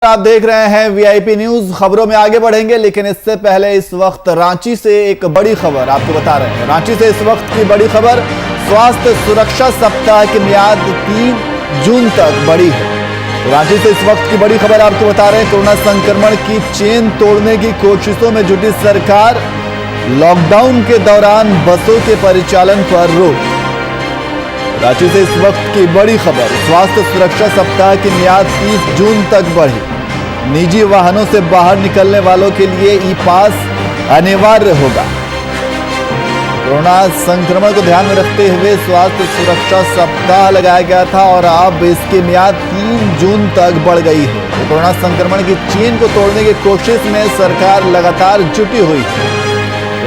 आप देख रहे हैं वीआईपी न्यूज। खबरों में आगे बढ़ेंगे, लेकिन इससे पहले इस वक्त रांची से एक बड़ी खबर आपको बता रहे हैं। रांची से इस वक्त की बड़ी खबर, स्वास्थ्य सुरक्षा सप्ताह की मियाद 3 जून तक बढ़ी है। तो रांची से इस वक्त की बड़ी खबर आपको बता रहे हैं। कोरोना संक्रमण की चेन तोड़ने की कोशिशों में जुटी सरकार, लॉकडाउन के दौरान बसों के परिचालन पर रोक। रांची से इस वक्त की बड़ी खबर, स्वास्थ्य सुरक्षा सप्ताह की मियाद 30 जून तक बढ़ी। निजी वाहनों से बाहर निकलने वालों के लिए ई पास अनिवार्य होगा। कोरोना संक्रमण को ध्यान में रखते हुए स्वास्थ्य सुरक्षा सप्ताह लगाया गया था और अब इसकी मियाद 3 जून तक बढ़ गई है। तो कोरोना संक्रमण की चेन को तोड़ने की कोशिश में सरकार लगातार जुटी हुई है।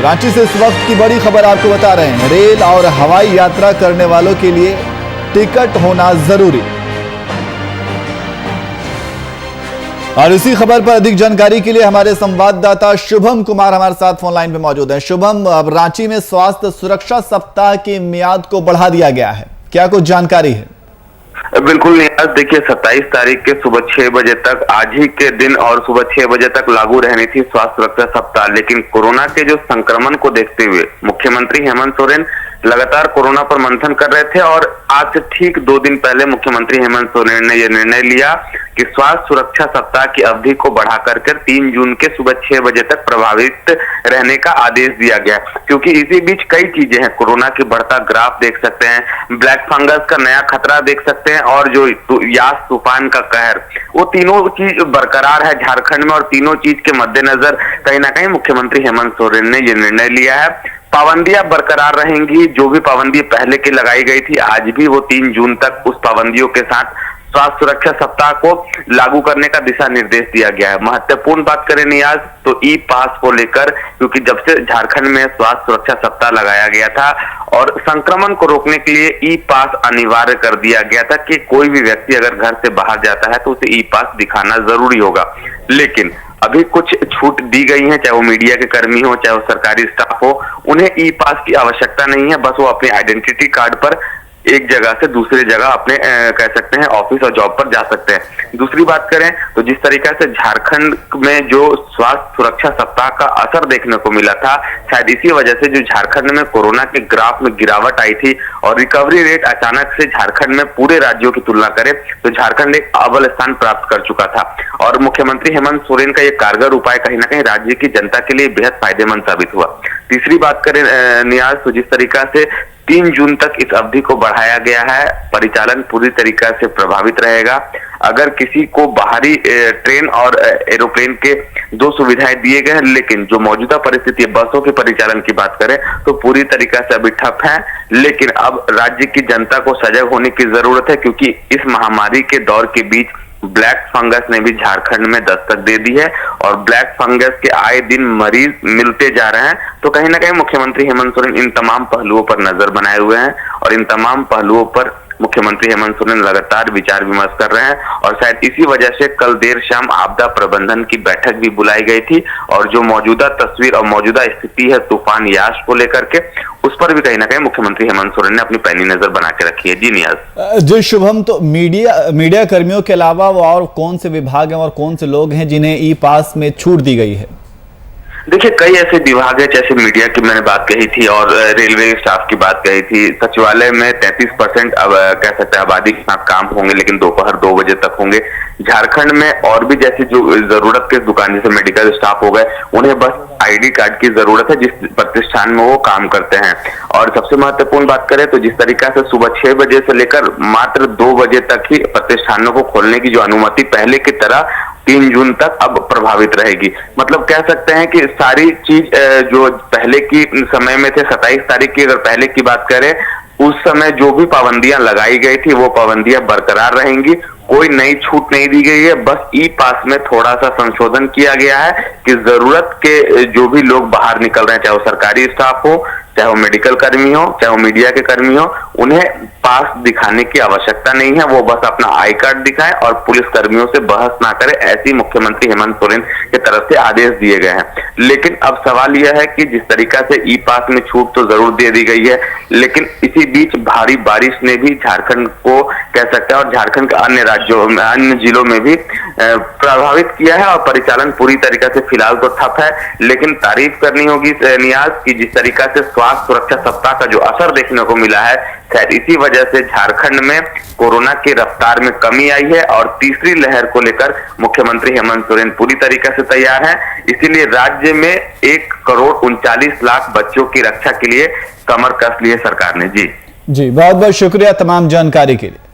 रांची से इस वक्त की बड़ी खबर आपको बता रहे हैं। रेल और हवाई यात्रा करने वालों के लिए टिकट होना जरूरी। और इसी खबर पर अधिक जानकारी के लिए हमारे संवाददाता शुभम कुमार हमारे साथ फोन लाइन पे मौजूद हैं। शुभम, अब रांची में स्वास्थ्य सुरक्षा सप्ताह की मियाद को बढ़ा दिया गया है, क्या कुछ जानकारी है? बिल्कुल नियाज, देखिए 27 तारीख के सुबह 6 बजे तक, आज ही के दिन और सुबह 6 बजे तक लागू रहनी थी स्वास्थ्य सुरक्षा सप्ताह। लेकिन कोरोना के जो संक्रमण को देखते हुए मुख्यमंत्री हेमंत सोरेन लगातार कोरोना पर मंथन कर रहे थे और आज से ठीक 2 दिन पहले मुख्यमंत्री हेमंत सोरेन ने यह निर्णय लिया कि स्वास्थ्य सुरक्षा सप्ताह की अवधि को बढ़ाकर 3 जून के सुबह 6 बजे तक प्रभावित रहने का आदेश दिया गया। क्योंकि इसी बीच कई चीजें हैं, कोरोना की बढ़ता ग्राफ देख सकते हैं, ब्लैक फंगस का नया खतरा देख सकते हैं और जो यास तूफान का कहर, वो तीनों चीज बरकरार है झारखंड में। और तीनों चीज के मद्देनजर कहीं ना कहीं मुख्यमंत्री हेमंत सोरेन ने यह निर्णय लिया है। पाबंदियां बरकरार रहेंगी, जो भी पाबंदी पहले की लगाई गई थी आज भी वो 3 जून तक उस पाबंदियों के साथ स्वास्थ्य सुरक्षा सप्ताह को लागू करने का दिशा निर्देश दिया गया है। महत्वपूर्ण बात करें नियाज तो ई पास को लेकर, क्योंकि जब से झारखंड में स्वास्थ्य सुरक्षा सप्ताह लगाया गया था और संक्रमण को रोकने के लिए ई पास अनिवार्य कर दिया गया था कि कोई भी व्यक्ति अगर घर से बाहर जाता है तो उसे ई पास दिखाना जरूरी होगा। लेकिन अभी कुछ छूट दी गई है, चाहे वो मीडिया के कर्मी हो चाहे वो सरकारी स्टाफ हो, उन्हें ई पास की आवश्यकता नहीं है। बस वो अपने आइडेंटिटी कार्ड पर एक जगह से दूसरी जगह अपने कह सकते हैं ऑफिस और जॉब पर जा सकते हैं। दूसरी बात करें तो जिस तरीके से झारखंड में जो स्वास्थ्य सुरक्षा सप्ताह का असर देखने को मिला था, शायद इसी वजह से जो झारखंड में कोरोना के ग्राफ में गिरावट आई थी और रिकवरी रेट अचानक से झारखंड में पूरे राज्यों की तुलना करें तो झारखंड एक अव्वल स्थान प्राप्त कर चुका था। और मुख्यमंत्री हेमंत सोरेन का यह कारगर उपाय कहीं ना कहीं राज्य की जनता के लिए बेहद फायदेमंद साबित हुआ। तीसरी बात करें नियाज तो जिस तरीका से 3 जून तक इस अवधि को बढ़ाया गया है, परिचालन पूरी तरीका से प्रभावित रहेगा। अगर किसी को बाहरी ट्रेन और एरोप्लेन के 2 सुविधाएं दिए गए हैं, लेकिन जो मौजूदा परिस्थिति है बसों के परिचालन की बात करें तो पूरी तरीका से अभी ठप है। लेकिन अब राज्य की जनता को सजग होने की जरूरत है, क्योंकि इस महामारी के दौर के बीच ब्लैक फंगस ने भी झारखंड में दस्तक दे दी है और ब्लैक फंगस के आए दिन मरीज मिलते जा रहे हैं। तो कहीं ना कहीं मुख्यमंत्री हेमंत सोरेन इन तमाम पहलुओं पर नजर बनाए हुए हैं और इन तमाम पहलुओं पर मुख्यमंत्री हेमंत सोरेन लगातार विचार विमर्श कर रहे हैं। और शायद इसी वजह से कल देर शाम आपदा प्रबंधन की बैठक भी बुलाई गई थी और जो मौजूदा तस्वीर और मौजूदा स्थिति है तूफान यास को लेकर के, उस पर भी कहीं ना कहीं मुख्यमंत्री हेमंत सोरेन ने अपनी पैनी नजर बना के रखी है। जी नियाज। जी शुभम, तो मीडिया कर्मियों के अलावा वो और कौन से विभाग हैं और कौन से लोग हैं जिन्हें ई पास में छूट दी गई है? देखिए कई ऐसे विभाग है, जैसे मीडिया की मैंने बात कही थी और रेलवे स्टाफ की बात कही थी। सचिवालय में 33% अब कह सकते हैं आबादी के साथ काम होंगे, लेकिन दोपहर 2 बजे तक होंगे। झारखंड में और भी जैसी जो जरूरत के दुकान जैसे मेडिकल स्टाफ हो गए, उन्हें बस आईडी कार्ड की जरूरत है जिस प्रतिष्ठान में वो काम करते हैं। और सबसे महत्वपूर्ण बात करें तो जिस तरीका से सुबह 6 बजे से लेकर मात्र 2 बजे तक ही प्रतिष्ठानों को खोलने की जो अनुमति पहले की तरह 3 जून तक अब प्रभावित रहेगी। मतलब कह सकते हैं कि सारी चीज जो पहले की समय में थे, 27 तारीख की अगर पहले की बात करें, उस समय जो भी पाबंदियां लगाई गई थी वो पाबंदियां बरकरार रहेंगी। कोई नई छूट नहीं दी गई है, बस ई पास में थोड़ा सा संशोधन किया गया है कि जरूरत के जो भी लोग बाहर निकल रहे हैं, चाहे वो सरकारी स्टाफ हो, चाहे वो मेडिकल कर्मी हो, चाहे वो मीडिया के कर्मी हो, उन्हें पास दिखाने की आवश्यकता नहीं है, वो बस अपना आई कार्ड दिखाएं और पुलिस कर्मियों से बहस ना करें, ऐसी मुख्यमंत्री हेमंत सोरेन की तरफ से आदेश दिए गए हैं। लेकिन अब सवाल यह है कि जिस तरीका से ई पास में छूट तो जरूर दे दी गई है, लेकिन इसी बीच भारी बारिश ने भी झारखंड को कह सकते हैं और झारखंड के अन्य राज्यों अन्य जिलों में भी प्रभावित किया है और परिचालन पूरी तरीके से फिलहाल तो ठप है। लेकिन तारीफ करनी होगी नियाज की जिस तरीका से स्वास्थ्य सुरक्षा सप्ताह का जो असर देखने को मिला है, शायद इसी वजह से झारखंड में कोरोना की रफ्तार में कमी आई है और तीसरी लहर को लेकर मुख्यमंत्री हेमंत सोरेन पूरी तरीके से तैयार हैं। इसीलिए राज्य में 1,39,00,000 बच्चों की रक्षा के लिए कमर कस ली है सरकार ने। जी बहुत बहुत शुक्रिया तमाम जानकारी के लिए।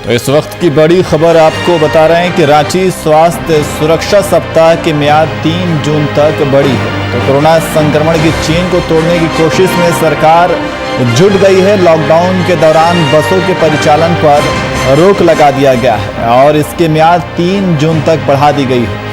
तो इस वक्त की बड़ी खबर आपको बता रहे हैं कि रांची स्वास्थ्य सुरक्षा सप्ताह की मियाद 3 जून तक बढ़ी है। तो कोरोना संक्रमण की चेन को तोड़ने की कोशिश में सरकार जुट गई है। लॉकडाउन के दौरान बसों के परिचालन पर रोक लगा दिया गया है और इसकी मियाद 3 जून तक बढ़ा दी गई है।